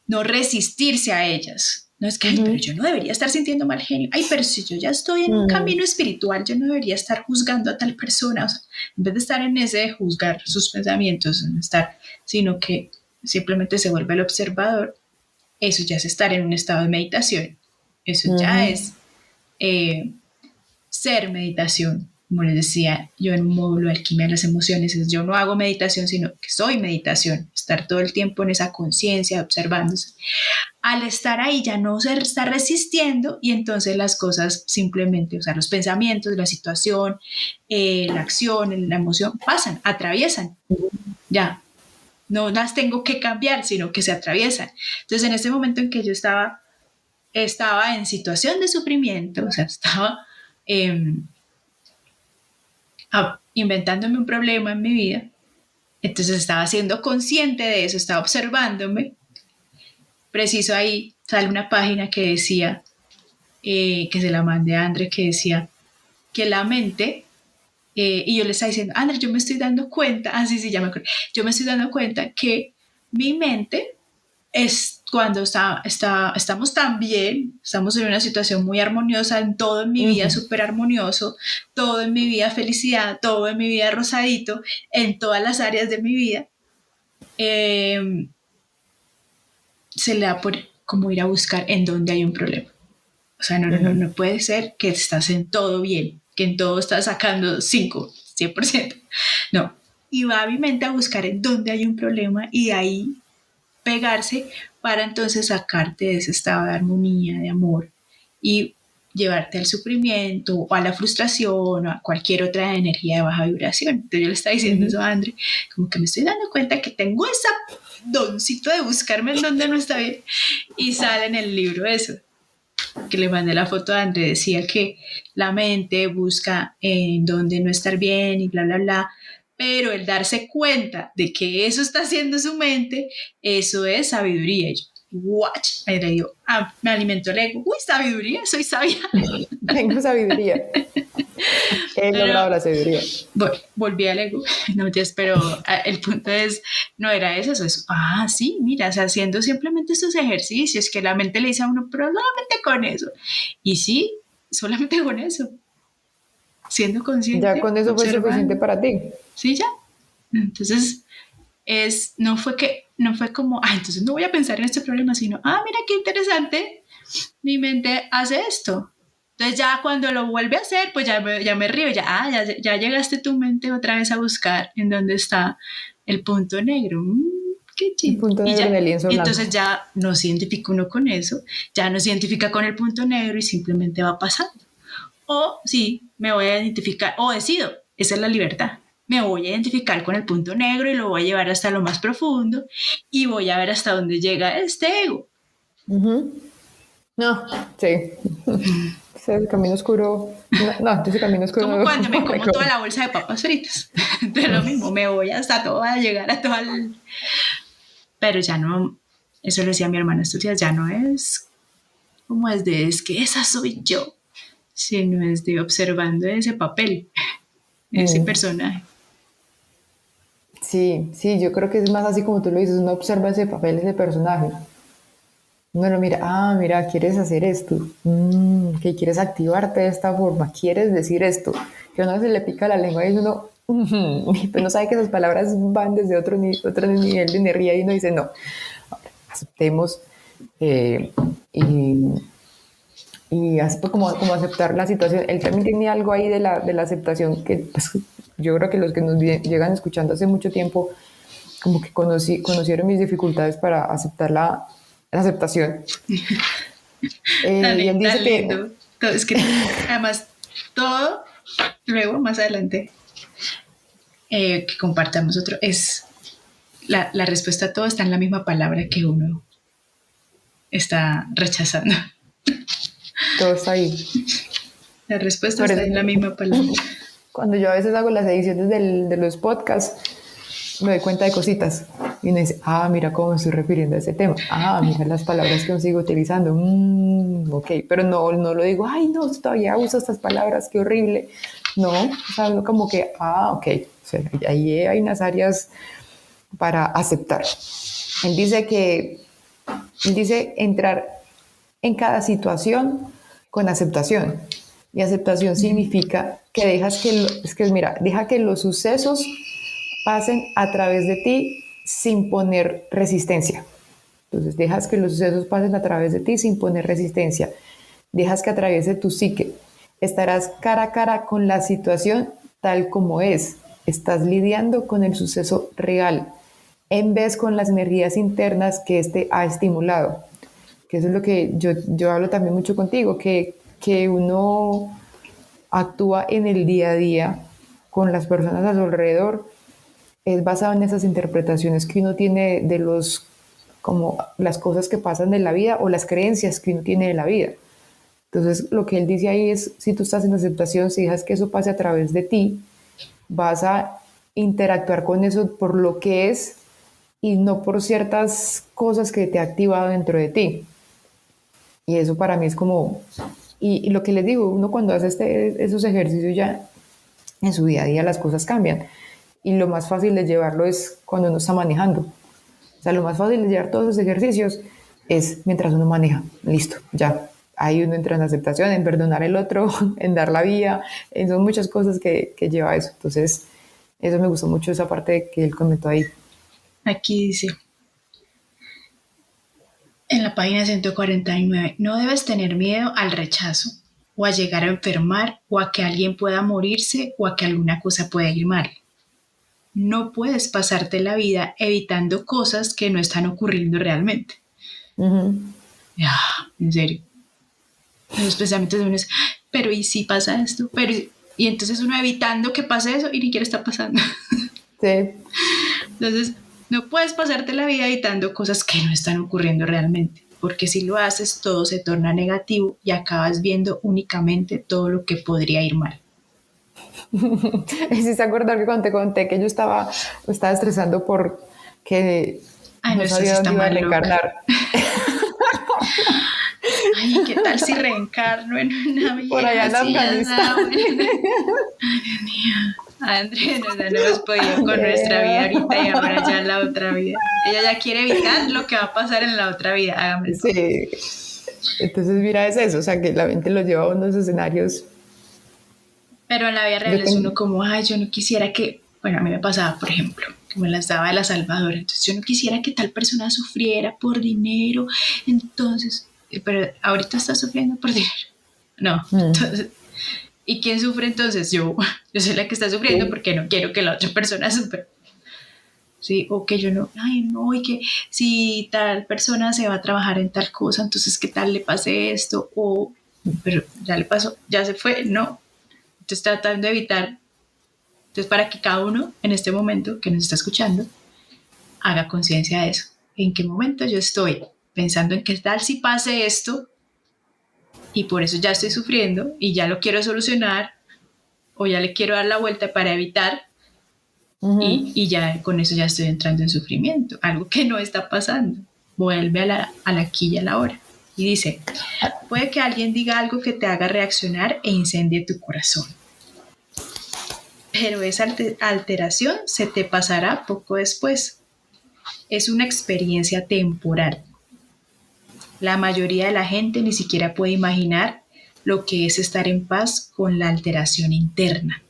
no resistirse a ellas. No es que, ay, pero yo no debería estar sintiendo mal genio. Ay, pero si yo ya estoy en un camino espiritual, yo no debería estar juzgando a tal persona. O sea, en vez de estar en ese de juzgar sus pensamientos, sino que simplemente se vuelve el observador, eso ya es estar en un estado de meditación. Eso ya es ser meditación. Como les decía yo en un módulo de alquimia de las emociones, yo no hago meditación, sino que soy meditación. Estar todo el tiempo en esa conciencia, observándose. Al estar ahí ya no se está resistiendo y entonces las cosas simplemente, o sea, los pensamientos, la situación, la acción, la emoción, pasan, atraviesan. Ya. No las tengo que cambiar, sino que se atraviesan. Entonces, en ese momento en que yo estaba en situación de sufrimiento, o sea, estaba inventándome un problema en mi vida, entonces estaba siendo consciente de eso, estaba observándome. Preciso ahí sale una página que decía, que se la mandé a André, que decía que la mente... y yo le estaba diciendo, Andrés, yo me estoy dando cuenta, sí, ya me acuerdo, yo me estoy dando cuenta que mi mente es cuando estamos tan bien, estamos en una situación muy armoniosa, en todo en mi vida súper armonioso, todo en mi vida felicidad, todo en mi vida rosadito, en todas las áreas de mi vida, se le da por como ir a buscar en dónde hay un problema. O sea, no puede ser que estás en todo bien, que en todo estás sacando 100%. No. Y va a mi mente a buscar en dónde hay un problema y de ahí pegarse para entonces sacarte de ese estado de armonía, de amor y llevarte al sufrimiento o a la frustración o a cualquier otra energía de baja vibración. Entonces yo le estaba diciendo eso a André, como que me estoy dando cuenta que tengo ese doncito de buscarme en donde no está bien y sale en el libro eso. Que le mandé la foto a André, decía que la mente busca en donde no estar bien y bla, bla, bla, pero el darse cuenta de que eso está haciendo su mente, eso es sabiduría. Y yo, watch, me digo, me alimento el ego, uy, sabiduría, soy sabia. Tengo sabiduría. He logrado la sabiduría. Volví al ego, no mentiras, pero el punto es, no era eso es, sí, mira, o sea, haciendo simplemente estos ejercicios que la mente le dice a uno, pero solamente con eso. Y sí, solamente con eso. Siendo consciente. Ya con eso fue suficiente para ti. Sí, ya. Entonces, no fue como, entonces no voy a pensar en este problema, sino, mira qué interesante, mi mente hace esto. Entonces ya cuando lo vuelve a hacer, pues ya me río, ya llegaste tu mente otra vez a buscar en dónde está el punto negro. Qué chido. El punto negro en el lienzo blanco. Entonces ya no se identifica uno con eso, ya no se identifica con el punto negro y simplemente va pasando. O sí, me voy a identificar, o decido, esa es la libertad. Me voy a identificar con el punto negro y lo voy a llevar hasta lo más profundo y voy a ver hasta dónde llega este ego. No, sí. Ese camino oscuro. Ese camino oscuro. Como cuando me como toda la bolsa de papas fritas. De lo mismo, me voy hasta llegar a todo el... Pero ya no, eso lo decía mi hermana estos días, ya no es como desde es que esa soy yo, sino desde observando ese papel, ese personaje. Sí, sí, yo creo que es más así como tú lo dices, uno observa ese papel, ese personaje. Uno lo mira, mira, quieres hacer esto, que quieres activarte de esta forma, quieres decir esto, que a uno se le pica la lengua y uno, pues no sabe que esas palabras van desde otro nivel de energía y uno dice, no, aceptemos y, y así pues como aceptar la situación. Él también tiene algo ahí de la aceptación que pues, yo creo que los que nos llegan escuchando hace mucho tiempo, como que conocieron mis dificultades para aceptar la aceptación. Y él dice Tan lindo. Todo, es que además todo, luego más adelante, que compartamos otro, es la respuesta a todo está en la misma palabra que uno está rechazando. todo está ahí. La respuesta está en la misma palabra. Cuando yo a veces hago las ediciones de los podcasts, me doy cuenta de cositas. Y me dice, mira cómo me estoy refiriendo a ese tema. Mira las palabras que aún sigo utilizando. Ok, pero no lo digo, ay, no, todavía uso estas palabras, qué horrible. No, o sea, como que, ok. O sea, ahí hay unas áreas para aceptar. Él dice entrar en cada situación con aceptación. Y aceptación significa que deja que los sucesos pasen a través de ti sin poner resistencia. Entonces, dejas que los sucesos pasen a través de ti sin poner resistencia. Dejas que atraviese tu psique. Estarás cara a cara con la situación tal como es. Estás lidiando con el suceso real, en vez con las energías internas que éste ha estimulado. Que eso es lo que yo hablo también mucho contigo, que uno actúa en el día a día con las personas a su alrededor, es basado en esas interpretaciones que uno tiene de como las cosas que pasan en la vida o las creencias que uno tiene de la vida. Entonces, lo que él dice ahí es, si tú estás en aceptación, si dejas que eso pase a través de ti, vas a interactuar con eso por lo que es y no por ciertas cosas que te ha activado dentro de ti. Y eso para mí es como, y lo que les digo, uno cuando hace esos ejercicios ya en su día a día las cosas cambian. Y lo más fácil de llevarlo es cuando uno está manejando. O sea, lo más fácil de llevar todos esos ejercicios es mientras uno maneja. Listo, ya. Ahí uno entra en aceptación, en perdonar el otro, en dar la vía. Son muchas cosas que lleva a eso. Entonces, eso me gustó mucho, esa parte que él comentó ahí. Aquí dice, en la página 149, no debes tener miedo al rechazo, o a llegar a enfermar, o a que alguien pueda morirse, o a que alguna cosa pueda ir mal. No puedes pasarte la vida evitando cosas que no están ocurriendo realmente. En serio. Los pensamientos de uno es, pero ¿y si pasa esto? Y entonces uno evitando que pase eso y ni siquiera está pasando. Sí. Entonces, no puedes pasarte la vida evitando cosas que no están ocurriendo realmente, porque si lo haces todo se torna negativo y acabas viendo únicamente todo lo que podría ir mal. Sí, se acuerdan que cuando te conté que yo estaba estresando porque no sabía dónde iba a reencarnar. Ay, ¿qué tal si reencarno en una vieja? Por allá en Afganistán. Ay, Dios mío. Andrea no hemos podido con nuestra vida ahorita y ahora ya en la otra vida. Ella ya quiere evitar lo que va a pasar en la otra vida. Hágame eso. Sí. Entonces, mira, es eso. O sea, que la mente lo lleva a unos escenarios. Pero en la vida real es uno como, ay, yo no quisiera que... Bueno, a mí me pasaba, por ejemplo, que me las daba de La Salvador. Entonces, yo no quisiera que tal persona sufriera por dinero. Entonces... Pero ahorita está sufriendo por dinero. No. Entonces, ¿y quién sufre entonces? Yo soy la que está sufriendo porque no quiero que la otra persona sufra. Sí, o que yo no, ay no, y que si tal persona se va a trabajar en tal cosa, entonces qué tal le pase esto, o pero ya le pasó, ya se fue, no. Entonces tratando de evitar, entonces para que cada uno en este momento que nos está escuchando haga conciencia de eso. ¿En qué momento yo estoy pensando en qué tal si pase esto y por eso ya estoy sufriendo y ya lo quiero solucionar o ya le quiero dar la vuelta para evitar y ya con eso ya estoy entrando en sufrimiento, algo que no está pasando? Vuelve a la aquí y a la hora. Y dice, puede que alguien diga algo que te haga reaccionar e incendie tu corazón. Pero esa alteración se te pasará poco después. Es una experiencia temporal. La mayoría de la gente ni siquiera puede imaginar lo que es estar en paz con la alteración interna.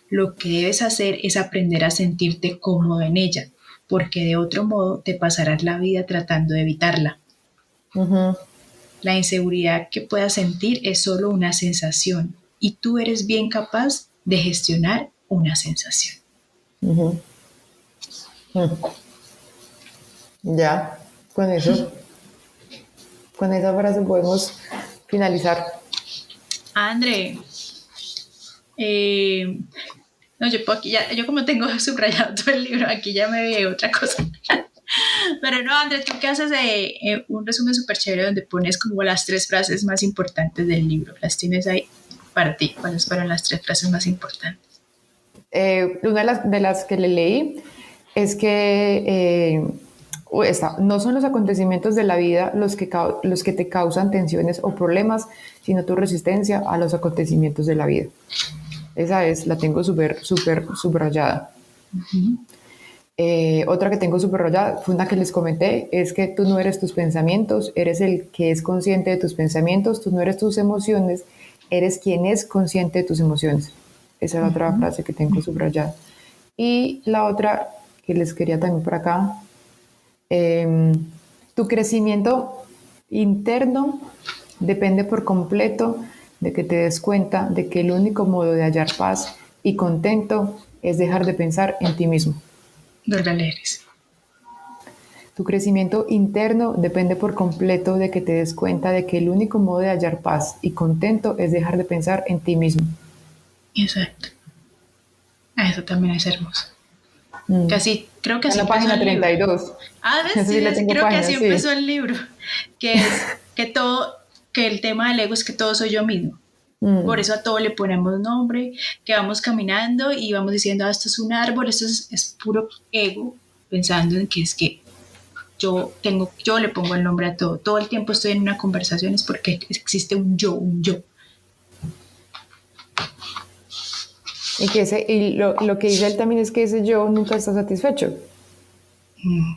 Lo que debes hacer es aprender a sentirte cómodo en ella, porque de otro modo te pasarás la vida tratando de evitarla. Ujú. La inseguridad que puedas sentir es solo una sensación y tú eres bien capaz de gestionar una sensación. Ujú. Ya, con eso, con esa frase podemos finalizar. André, eh, no, yo puedo aquí ya, yo como tengo subrayado todo el libro, aquí ya me vi otra cosa. Pero no, André, tú qué haces de un resumen súper chévere donde pones como las 3 frases más importantes del libro. Las tienes ahí para ti. ¿Cuáles fueron las 3 frases más importantes? Una de las que le leí es que no son los acontecimientos de la vida los que te causan tensiones o problemas, sino tu resistencia a los acontecimientos de la vida. Esa la tengo súper subrayada. Otra que tengo subrayada fue una que les comenté, es que tú no eres tus pensamientos, eres el que es consciente de tus pensamientos, tú no eres tus emociones, eres quien es consciente de tus emociones. Esa es la otra frase que tengo subrayada. Y la otra que les quería también por acá, tu crecimiento interno depende por completo de que te des cuenta de que el único modo de hallar paz y contento es dejar de pensar en ti mismo. Dorgaleres. Tu crecimiento interno depende por completo de que te des cuenta de que el único modo de hallar paz y contento es dejar de pensar en ti mismo. Exacto. Eso también es hermoso. Mm. Casi, creo que así En la página 32. ¿Ves? Sí, Sí, creo que así sí. empezó el libro. Que es que el tema del ego es que todo soy yo mismo. Por eso a todo le ponemos nombre, que vamos caminando y vamos diciendo, esto es un árbol, esto es puro ego, pensando en que es que yo le pongo el nombre a todo. Todo el tiempo estoy en una conversación es porque existe un yo. Y lo que dice él también es que ese yo nunca está satisfecho.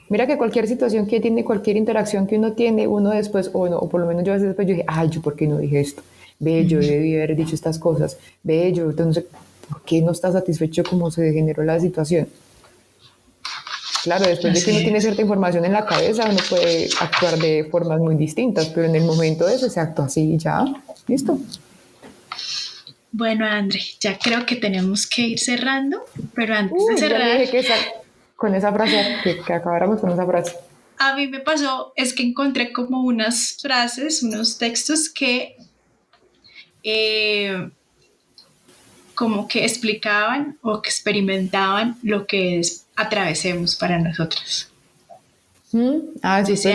Mira que cualquier situación que tiene, cualquier interacción que uno tiene, uno después, o por lo menos yo a veces después yo dije, ay, ¿yo por qué no dije esto? Ve, yo debí haber dicho estas cosas. Ve, yo, entonces, ¿por qué no está satisfecho como se generó la situación? Claro, después de que uno tiene cierta información en la cabeza, uno puede actuar de formas muy distintas, pero en el momento de eso se actúa así y ya, listo. Bueno, André, ya creo que tenemos que ir cerrando, pero antes de cerrar... Ya dije que con esa frase, que acabáramos con esa frase. A mí me pasó, es que encontré como unas frases, unos textos que como que explicaban o que experimentaban lo que es atravesemos para nosotros. Dice,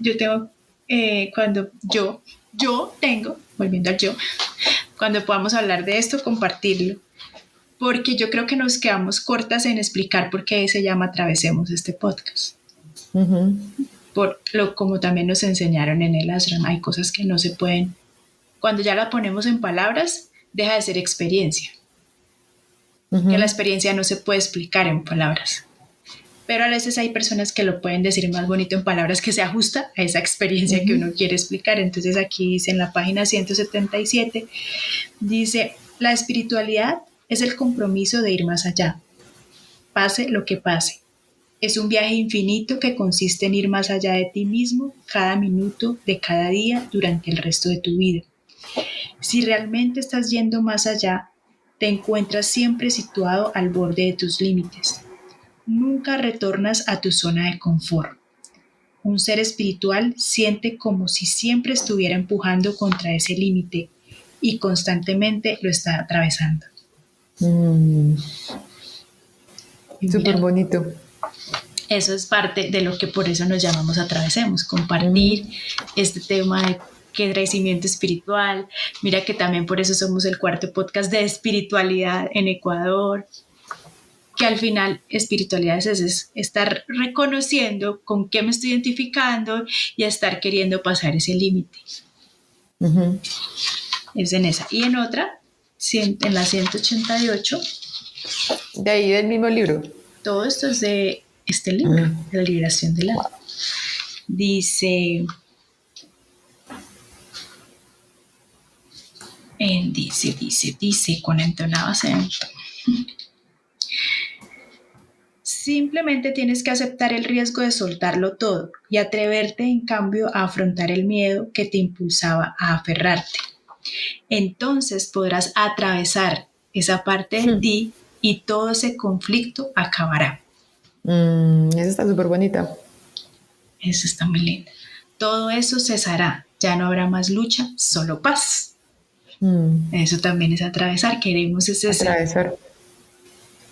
yo tengo, cuando yo tengo, volviendo al yo, cuando podamos hablar de esto, compartirlo. Porque yo creo que nos quedamos cortas en explicar por qué se llama Atravesemos este podcast. Como también nos enseñaron en el ashram, hay cosas que no se pueden, cuando ya la ponemos en palabras, deja de ser experiencia. Que la experiencia no se puede explicar en palabras. Pero a veces hay personas que lo pueden decir más bonito en palabras que se ajusta a esa experiencia que uno quiere explicar. Entonces aquí dice en la página 177, dice, la espiritualidad es el compromiso de ir más allá, pase lo que pase. Es un viaje infinito que consiste en ir más allá de ti mismo cada minuto de cada día durante el resto de tu vida. Si realmente estás yendo más allá, te encuentras siempre situado al borde de tus límites. Nunca retornas a tu zona de confort. Un ser espiritual siente como si siempre estuviera empujando contra ese límite y constantemente lo está atravesando. Súper bonito. Eso es parte de lo que por eso nos llamamos Atravesemos, compartir este tema de crecimiento espiritual. Mira que también por eso somos el 4º podcast de espiritualidad en Ecuador, que al final espiritualidad es estar reconociendo con qué me estoy identificando y estar queriendo pasar ese límite. Ujú. Es en esa. Y en otra, en la 188, De ahí del mismo libro. todo esto es de este libro, de la liberación del alma. Dice, con entonado acento. Simplemente tienes que aceptar el riesgo de soltarlo todo y atreverte, en cambio, a afrontar el miedo que te impulsaba a aferrarte. Entonces podrás atravesar esa parte de ti y todo ese conflicto acabará. Esa está súper bonita. Eso está muy lindo. Todo eso cesará. Ya no habrá más lucha, solo paz. Eso también es atravesar. Queremos Atravesar.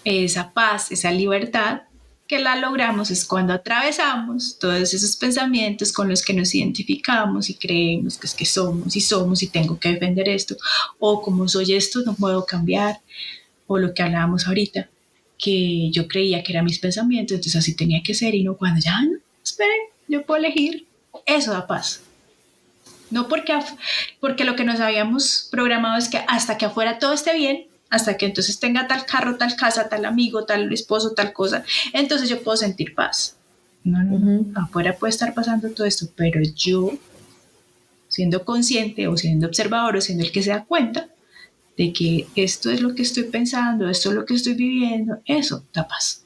esa paz, esa libertad, que la logramos es cuando atravesamos todos esos pensamientos con los que nos identificamos y creemos que es que somos y tengo que defender esto, o como soy esto no puedo cambiar, o lo que hablábamos ahorita, que yo creía que eran mis pensamientos, entonces así tenía que ser, y no, cuando ya no, esperen, yo puedo elegir, eso da paz. No porque lo que nos habíamos programado es que hasta que afuera todo esté bien, hasta que entonces tenga tal carro, tal casa, tal amigo, tal esposo, tal cosa, entonces yo puedo sentir paz. No. Afuera puede estar pasando todo esto, pero yo, siendo consciente o siendo observador o siendo el que se da cuenta de que esto es lo que estoy pensando, esto es lo que estoy viviendo, eso da paz.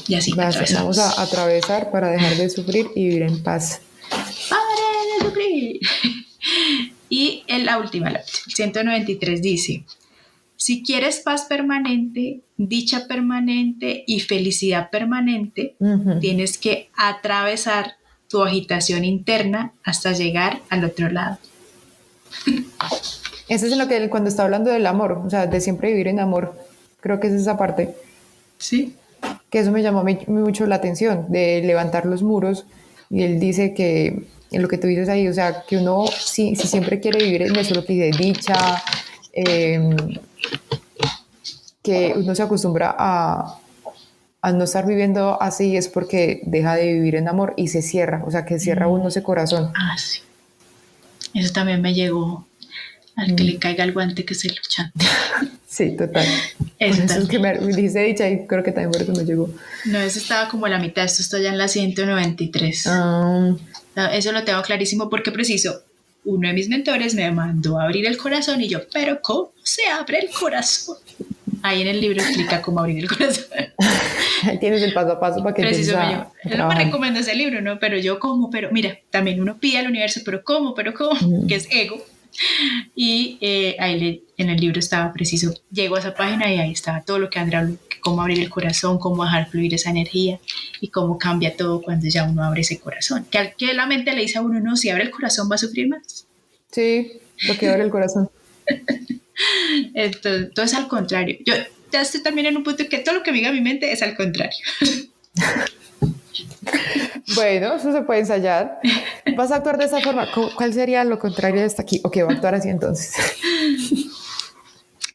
Y así vamos a atravesar para dejar de sufrir y vivir en paz. ¡Pare de sufrir! Y la última, 193 dice, si quieres paz permanente, dicha permanente y felicidad permanente, tienes que atravesar tu agitación interna hasta llegar al otro lado. Eso es en lo que cuando está hablando del amor, o sea, de siempre vivir en amor, creo que es esa parte. Sí. Que eso me llamó mucho la atención, de levantar los muros, y él dice que en lo que tú dices ahí, o sea, que uno si siempre quiere vivir en eso, lo que dice dicha, que uno se acostumbra a no estar viviendo así es porque deja de vivir en amor y se cierra, o sea, que cierra uno ese corazón. Ah, sí. Eso también me llegó. Al que le caiga el guante que se lo chante. Sí, total. Eso es que me dice dicha y creo que también por eso me llegó. No, eso estaba como a la mitad, esto está ya en la 193. Eso lo tengo clarísimo porque preciso, uno de mis mentores me mandó a abrir el corazón y yo, pero ¿cómo se abre el corazón? Ahí en el libro explica cómo abrir el corazón. Ahí tienes el paso a paso para que preciso él no me recomienda ese libro, ¿no? Pero yo, ¿cómo? Pero mira, también uno pide al universo, pero ¿cómo? Que es ego. Y ahí en el libro estaba preciso, llego a esa página y ahí estaba todo lo que Andrea, cómo abrir el corazón, cómo dejar fluir esa energía y cómo cambia todo cuando ya uno abre ese corazón, que la mente le dice a uno, no, si abre el corazón va a sufrir más. Sí, porque abre el corazón. Entonces al contrario, yo ya estoy también en un punto que todo lo que me diga mi mente es al contrario. Bueno, eso se puede ensayar. ¿Vas a actuar de esa forma? ¿Cuál sería lo contrario de esto aquí? Ok, va a actuar así entonces.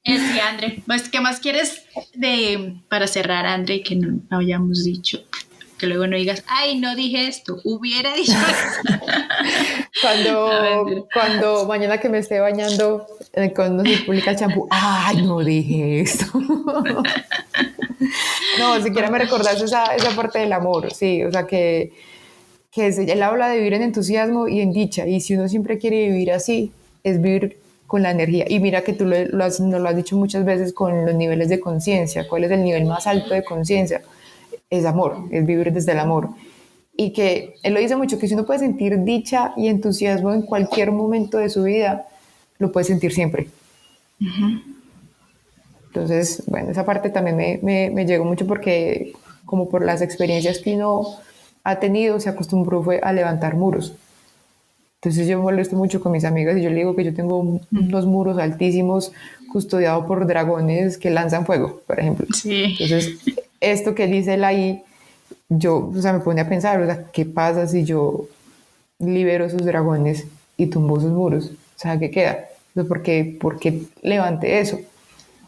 Sí, André. ¿Qué más quieres para cerrar, André, que no hayamos dicho? Que luego no digas, ay, no dije esto, hubiera dicho eso. Cuando mañana que me esté bañando, cuando se publica el champú, ay, no dije esto. No, siquiera me recordaste esa parte del amor, sí, o sea que él habla de vivir en entusiasmo y en dicha, y si uno siempre quiere vivir así, es vivir con la energía. Y mira que tú nos lo has dicho muchas veces con los niveles de conciencia. ¿Cuál es el nivel más alto de conciencia? Es amor, es vivir desde el amor. Y que él lo dice mucho, que si uno puede sentir dicha y entusiasmo en cualquier momento de su vida, lo puede sentir siempre. Entonces, bueno, esa parte también me llegó mucho porque como por las experiencias que uno ha tenido, se acostumbró fue a levantar muros. Entonces yo me molesto mucho con mis amigas y yo le digo que yo tengo unos muros altísimos custodiados por dragones que lanzan fuego, por ejemplo. Sí. Entonces, esto que dice él ahí, yo, o sea, me pone a pensar, o sea, ¿qué pasa si yo libero esos dragones y tumbo esos muros? O sea, ¿qué queda? ¿Por qué levanté eso?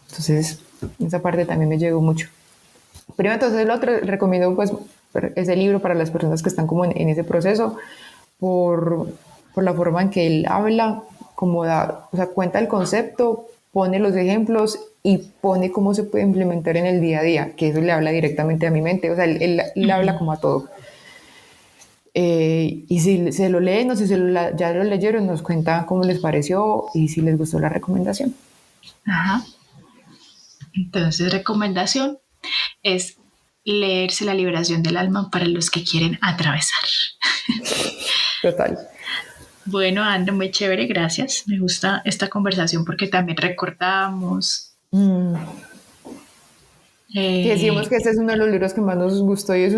Entonces, Esa parte también me llegó mucho. Primero, entonces, el otro, recomiendo pues ese libro para las personas que están como en ese proceso, por la forma en que él habla, como da, o sea, cuenta el concepto, pone los ejemplos y pone cómo se puede implementar en el día a día, que eso le habla directamente a mi mente, o sea, él habla como a todo. Y si se lo leen o si ya lo leyeron, nos cuenta cómo les pareció y si les gustó la recomendación. Ajá. Entonces, recomendación es leerse La liberación del alma para los que quieren atravesar. Total. Bueno, André, muy chévere, gracias. Me gusta esta conversación porque también recordamos. Que decimos que este es uno de los libros que más nos gustó y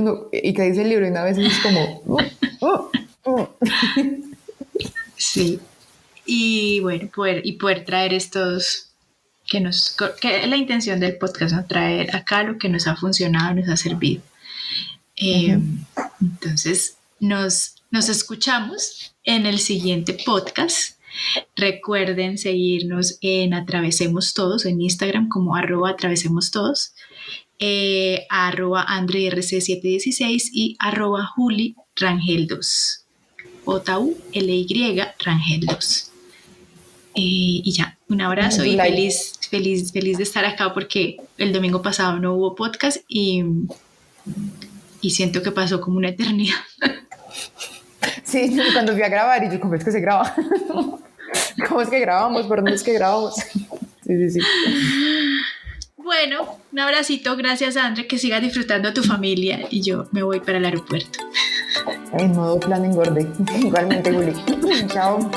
que dice el libro y una vez es como... Sí. Y bueno, poder traer estos... que es la intención del podcast, ¿no? Traer acá lo que nos ha funcionado, nos ha servido. Entonces, nos escuchamos en el siguiente podcast. Recuerden seguirnos en Atravesemos Todos, en Instagram como @atravesemostodos, @AndreRC716 y @JuliRangel2, JULY Rangel2. Y ya, un abrazo y feliz de estar acá porque el domingo pasado no hubo podcast y siento que pasó como una eternidad. Sí, cuando fui a grabar y yo, ¿cómo es que se graba? ¿Cómo es que grabamos? ¿Por dónde es que grabamos? Sí. Bueno, un abracito, gracias André, que sigas disfrutando a tu familia y yo me voy para el aeropuerto. En modo plan engorde. Igualmente, Juli. Chao.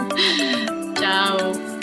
Chao.